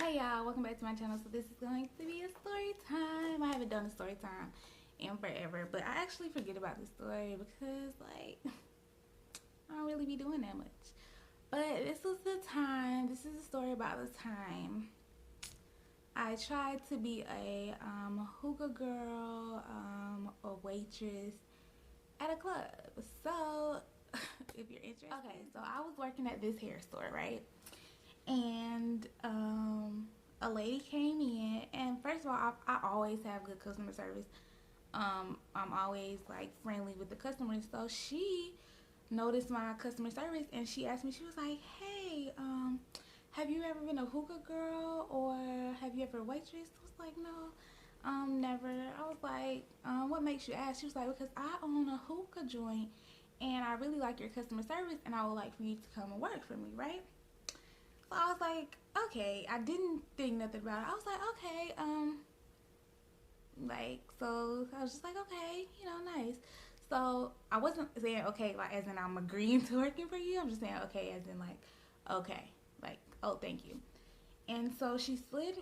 Hi y'all, welcome back to my channel. So this is going to be a story time. I haven't done a story time in forever, but I actually forget about this story because like I don't really be doing that much. But this was the time, this is a story about the time I tried to be a hookah girl, a waitress at a club. So if you're interested. Okay, so I was working at this hair store, right? And a lady came in, and first of all, I always have good customer service. I'm always like friendly with the customers, so she noticed my customer service and she asked me, she was like, hey, have you ever been a hookah girl or have you ever waitress? I was like, no, never. I was like, what makes you ask? She was like, because I own a hookah joint and I really like your customer service and I would like for you to come and work for me, right? So I was like, okay. I didn't think nothing about it. I was like, okay, so I was just like, okay, nice. So I wasn't saying okay, like as in I'm agreeing to working for you. I'm just saying okay, as in like, okay, like, oh, thank you. And so she slid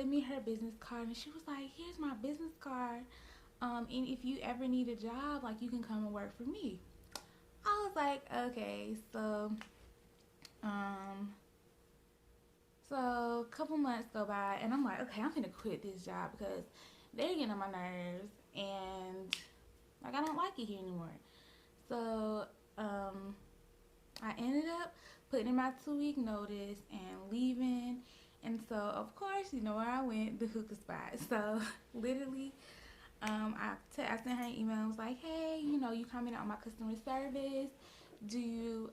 me her business card, and she was like, here's my business card. And if you ever need a job, like you can come and work for me. I was like, okay, um, so a couple months go by, and I'm like, okay, I'm gonna quit this job because they're getting on my nerves, and like I don't like it here anymore. So I ended up putting in my 2 week notice and leaving. And so of course, you know where I went, the hookah spot. So literally, I sent her an email. I was like, hey, you commented on my customer service. Do you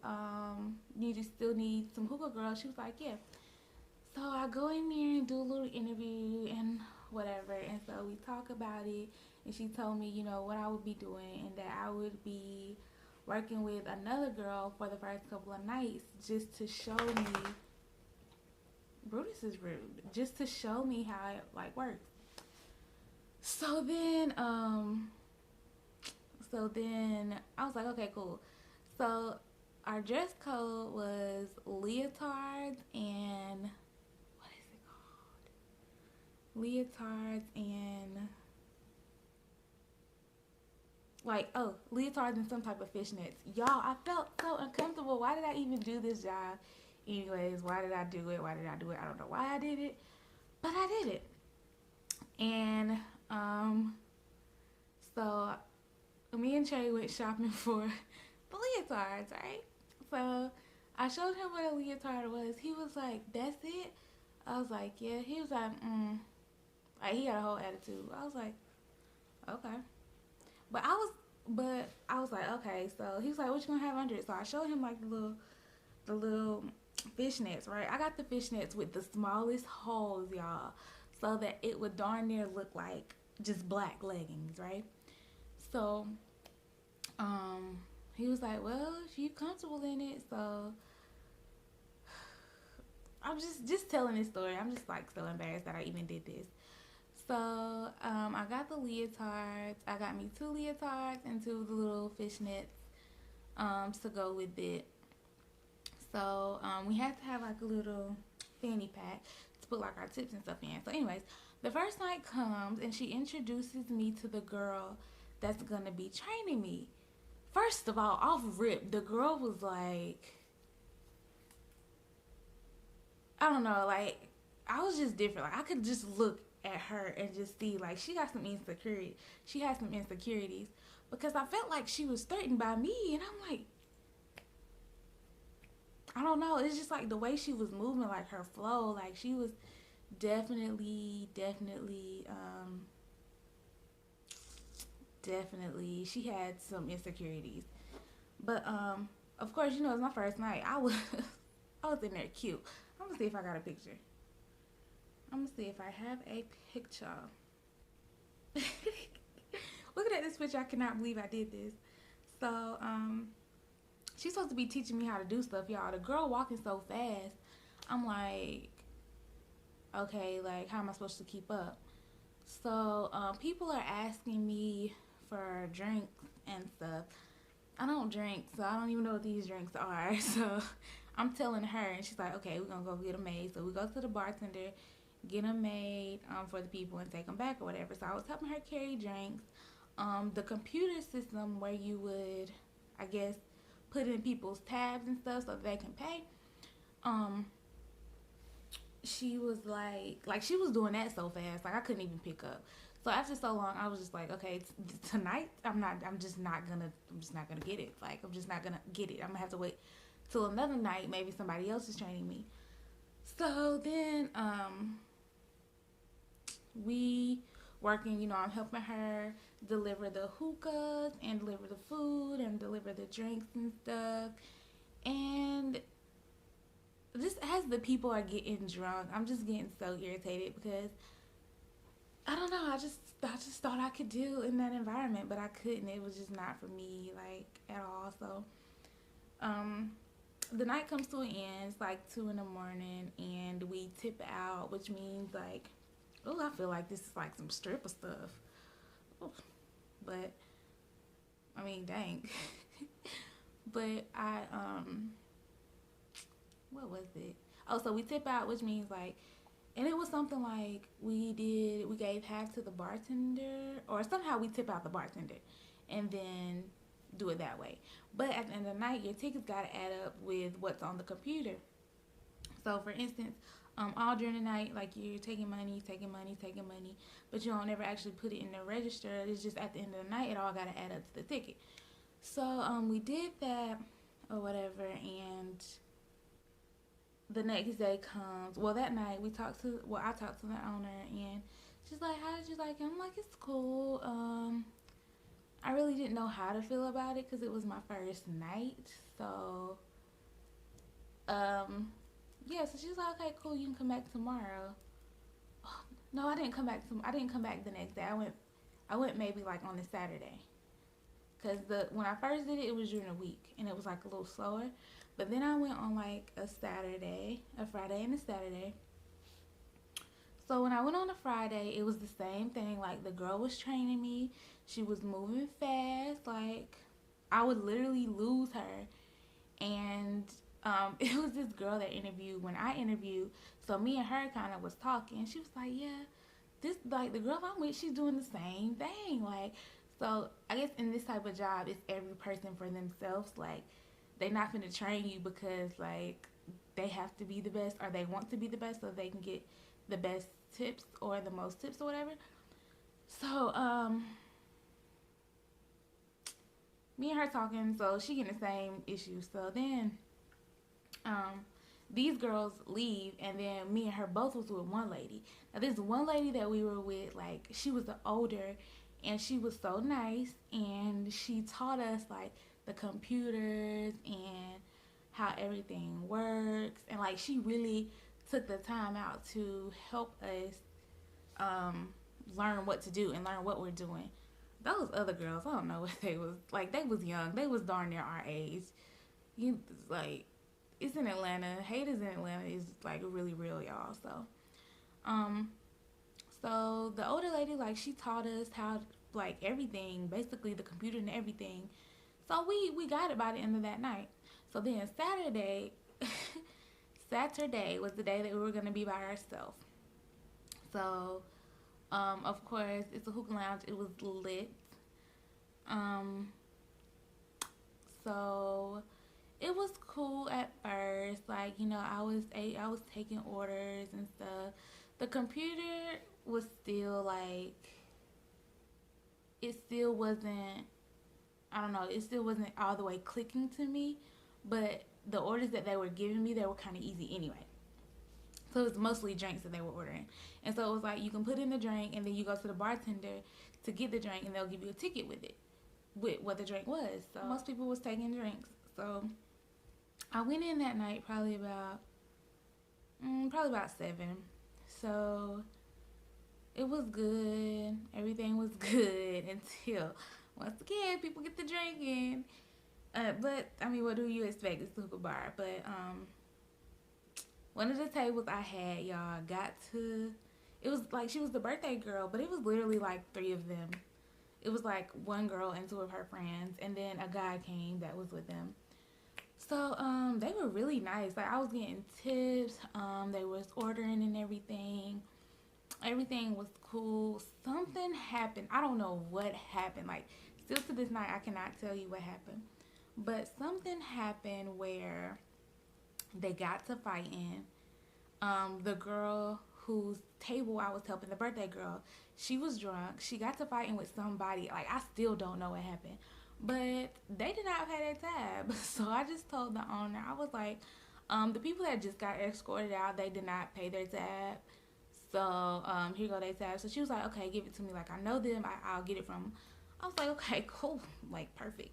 need to still need some hookah girls? She was like, yeah. So I go in there and do a little interview and whatever, and so we talk about it, and she told me, what I would be doing, and that I would be working with another girl for the first couple of nights just to show me, Brutus is rude, just to show me how it like works. So then, I was like, okay, cool. So our dress code was leotards and leotards and leotards and some type of fishnets. Y'all, I felt so uncomfortable. Why did I even do this job? Anyways, why did I do it? I don't know why I did it, but I did it. And so me and Trey went shopping for the leotards, right? So I showed him what a leotard was. He was like, that's it? I was like, yeah. He was like, like he had a whole attitude. I was like, okay. But I was like, okay. So he was like, what you gonna have under it? So I showed him like the little fishnets, right? I got the fishnets with the smallest holes, y'all, so that it would darn near look like just black leggings, right? So he was like, well, if you comfortable in it. So I'm just telling this story. I'm just like so embarrassed that I even did this. So I got the leotards. I got me 2 leotards and 2 of the little fishnets to go with it. So we had to have like a little fanny pack to put like our tips and stuff in. So anyways, the first night comes and she introduces me to the girl that's gonna be training me. First of all, off rip, the girl was like, I don't know, like I was just different. Like I could just look at her and just see like she got some insecurity. She has some insecurities because I felt like she was threatened by me, and I'm like, I don't know. It's just like the way she was moving, like her flow, like she was definitely she had some insecurities. But of course, it's my first night. I was I was in there cute. I'm gonna see if I got a picture. I'm gonna see if I have a picture. Looking at this picture, I cannot believe I did this. So she's supposed to be teaching me how to do stuff, y'all. The girl walking so fast, I'm like, okay, like how am I supposed to keep up? So people are asking me for drinks and stuff. I don't drink, so I don't even know what these drinks are. So I'm telling her, and she's like, okay, we're gonna go get a maid. So we go to the bartender, get a maid for the people, and take them back or whatever. So I was helping her carry drinks. The computer system where you would, I guess, put in people's tabs and stuff so that they can pay. Um, she was like she was doing that so fast, like I couldn't even pick up. So after so long, I was just like, okay, tonight I'm just not gonna get it. Like I'm just not gonna get it. I'm gonna have to wait till another night. Maybe somebody else is training me. So then, we working. I'm helping her deliver the hookahs and deliver the food and deliver the drinks and stuff. And just as the people are getting drunk, I'm just getting so irritated because I don't know. I just thought I could do in that environment, but I couldn't. It was just not for me, like at all. So, the night comes to an end. It's like 2 in the morning, and we tip out, which means like, oh, I feel like this is like some stripper stuff. Oof. But I mean, dang. But what was it? Oh, so we tip out, which means like, and it was something like we gave half to the bartender, or somehow we tip out the bartender, and then do it that way. But at the end of the night, your tickets got to add up with what's on the computer. So, for instance, all during the night, like you're taking money, but you don't ever actually put it in the register. It's just at the end of the night, it all got to add up to the ticket. So, we did that or whatever, and the next day comes. Well, that night I talked to the owner, and she's like, "How did you like it?" I'm like, "It's cool." I really didn't know how to feel about it because it was my first night. So, yeah. So she's like, "Okay, cool. You can come back tomorrow." No, I didn't come back. I didn't come back the next day. I went maybe like on a Saturday. Cause when I first did it, it was during the week, and it was like a little slower. But then I went on like a Saturday, a Friday and a Saturday. So when I went on a Friday, it was the same thing. Like the girl was training me. She was moving fast. Like I would literally lose her. And it was this girl that interviewed when I interviewed. So me and her kind of was talking. She was like, yeah, this like the girl I'm with, she's doing the same thing. Like, so I guess in this type of job, it's every person for themselves. Like they not finna train you because like they have to be the best or they want to be the best so they can get the best tips or the most tips or whatever. So me and her talking, so she getting the same issue. So then these girls leave, and then me and her both was with one lady. Now this one lady that we were with, like she was the older, and she was so nice, and she taught us like the computers and how everything works, and like she really took the time out to help us learn what to do and learn what we're doing. Those other girls, I don't know what they was like. They was young. They was darn near our age. You like, it's in Atlanta. Haters in Atlanta is like really real, y'all. Um, so the older lady, like she taught us how like everything, basically the computer and everything. So we got it by the end of that night. So then Saturday, Saturday was the day that we were gonna be by ourselves. So, of course, it's a hookah lounge. It was lit. Um, so it was cool at first. Like I was taking orders and stuff. The computer was still like, it still wasn't. I don't know. It still wasn't all the way clicking to me, but the orders that they were giving me, they were kind of easy anyway. So it was mostly drinks that they were ordering. And so it was like you can put in the drink and then you go to the bartender to get the drink and they'll give you a ticket with it, with what the drink was. So most people was taking drinks. So I went in that night probably about 7. So it was good. Everything was good until once again people get the drinking. But I mean, what do you expect? It's a hookah bar. But one of the tables I had, y'all, got to, it was like she was the birthday girl, but it was literally like 3 of them. It was like one girl and 2 of her friends, and then a guy came that was with them. So they were really nice. Like I was getting tips. They was ordering and everything. Everything was cool. Something happened. I don't know what happened. Like still to this night, I cannot tell you what happened. But something happened where they got to fighting. The girl whose table I was helping, the birthday girl, she was drunk. She got to fighting with somebody. Like I still don't know what happened, but they did not pay their tab. So I just told the owner, I was like, the people that just got escorted out, they did not pay their tab. So here go their tab. So she was like, okay, give it to me. Like I know them. I'll get it from them. I was like, okay, cool, like perfect.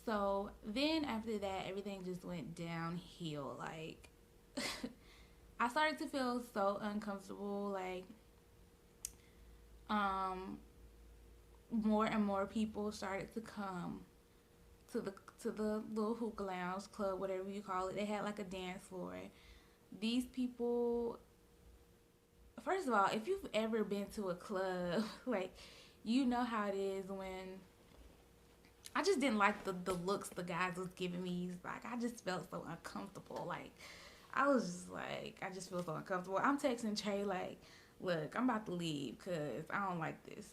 So then after that, everything just went downhill. Like I started to feel so uncomfortable. Like um, more and more people started to come to the little hookah lounge club, whatever you call it. They had like a dance floor. These people, first of all, if you've ever been to a club, like you know how it is when I just didn't like the looks the guys was giving me. Like I just felt so uncomfortable. Like I was just like, I just feel so uncomfortable. I'm texting Trey like, look, I'm about to leave because I don't like this.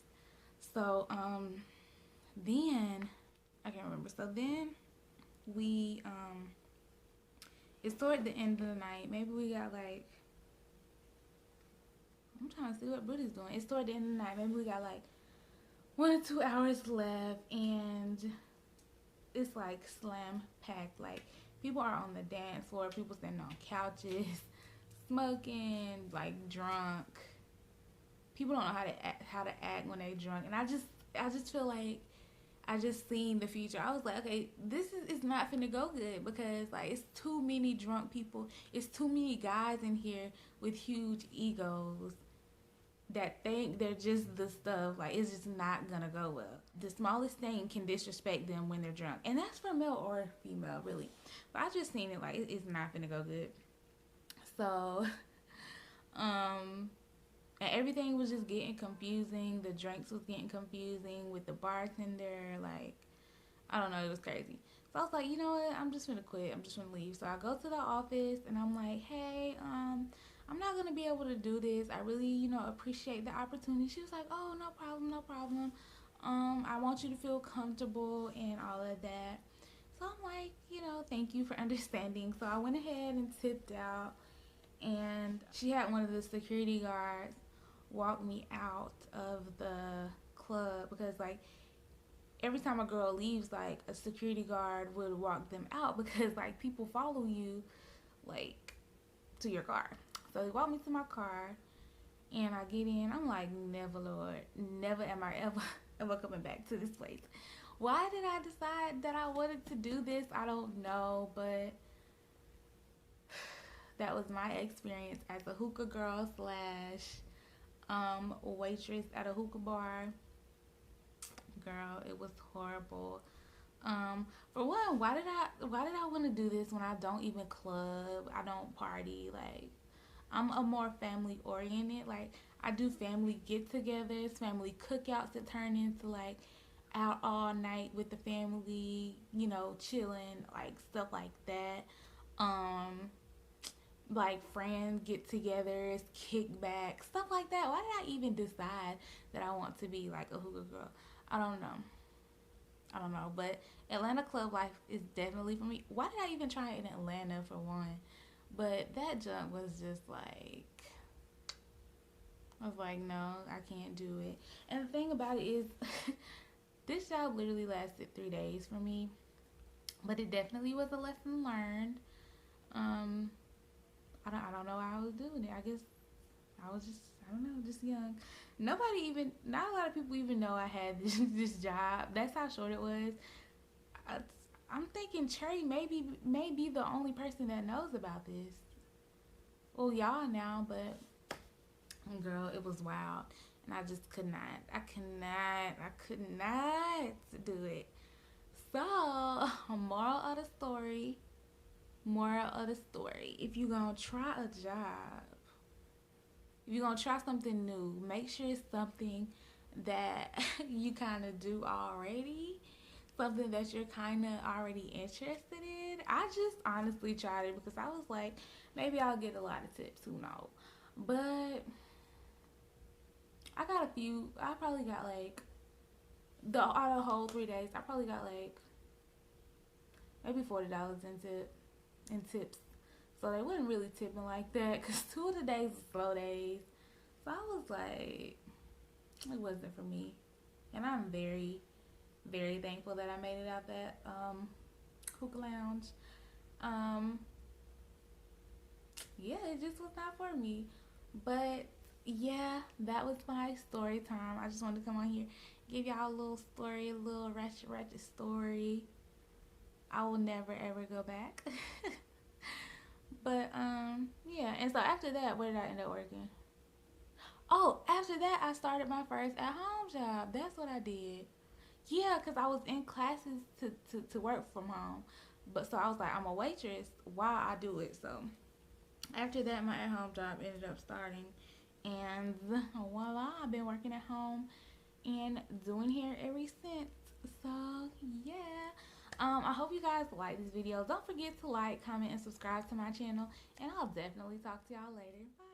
So then I can't remember. So then we it's toward the end of the night. Maybe we got like, I'm trying to see what Brittany's doing. It's toward the end of the night. Maybe we got like 1 or 2 hours left, and it's like slam packed. Like people are on the dance floor. People standing on couches, smoking, like drunk. People don't know how to act when they drunk, and I just feel like I just seen the future. I was like, okay, this is not finna go good because like it's too many drunk people. It's too many guys in here with huge egos that think they're just the stuff. Like it's just not gonna go well. The smallest thing can disrespect them when they're drunk, and that's for male or female, really. But I just seen it like it's not gonna go good. So, and everything was just getting confusing. The drinks was getting confusing with the bartender. Like I don't know, it was crazy. So I was like, you know what? I'm just gonna quit. I'm just gonna leave. So I go to the office and I'm like, hey, I'm not gonna be able to do this. I really, appreciate the opportunity. She was like, oh, no problem, no problem. I want you to feel comfortable and all of that. So I'm like, thank you for understanding. So I went ahead and tipped out, and she had one of the security guards walk me out of the club because like every time a girl leaves, like a security guard would walk them out because like people follow you like to your car. So he walked me to my car, and I get in. I'm like, never, Lord, never am I ever coming back to this place. Why did I decide that I wanted to do this? I don't know, but that was my experience as a hookah girl slash waitress at a hookah bar. Girl, it was horrible. For one, why did I want to do this when I don't even club? I don't party. Like I'm a more family oriented. Like I do family get-togethers, family cookouts that turn into like out all night with the family, chilling, like stuff like that. Um, like friend get-togethers, kickbacks, stuff like that. Why did I even decide that I want to be like a hookah girl? I don't know. I don't know, but Atlanta club life is definitely for me. Why did I even try it in Atlanta for one? But that jump was just like, I was like, no, I can't do it. And the thing about it is, this job literally lasted 3 days for me, but it definitely was a lesson learned. Um, I don't know how I was doing it. I guess I was just, I don't know, just young. Not a lot of people even know I had this job. That's how short it was. I, I'm thinking Cherry may be the only person that knows about this. Well, y'all now, but girl, it was wild, and I just could not. I could not do it. So, moral of the story: if you gonna try a job, if you're gonna try something new, make sure it's something that you kind of do already, something that you're kind of already interested in. I just honestly tried it because I was like, maybe I'll get a lot of tips. Who knows? But I got a few. I probably got like the out of the whole 3 days. I probably got like maybe $40 in tips. So they wasn't really tipping like that because 2 of the days was slow days. So I was like, it wasn't for me. And I'm very, very thankful that I made it out that hookah lounge. Um, yeah, it just was not for me. But yeah, that was my story time. I just wanted to come on here, give y'all a little story, a little ratchet story. I will never ever go back. But yeah, and so after that, where did I end up working? Oh, after that, I started my first at home job. That's what I did. Yeah, because I was in classes to work from home. But so I was like, I'm a waitress while I do it. So after that, my at home job ended up starting. And voila, I've been working at home and doing hair ever since. So yeah. I hope you guys like this video. Don't forget to like, comment, and subscribe to my channel. And I'll definitely talk to y'all later. Bye.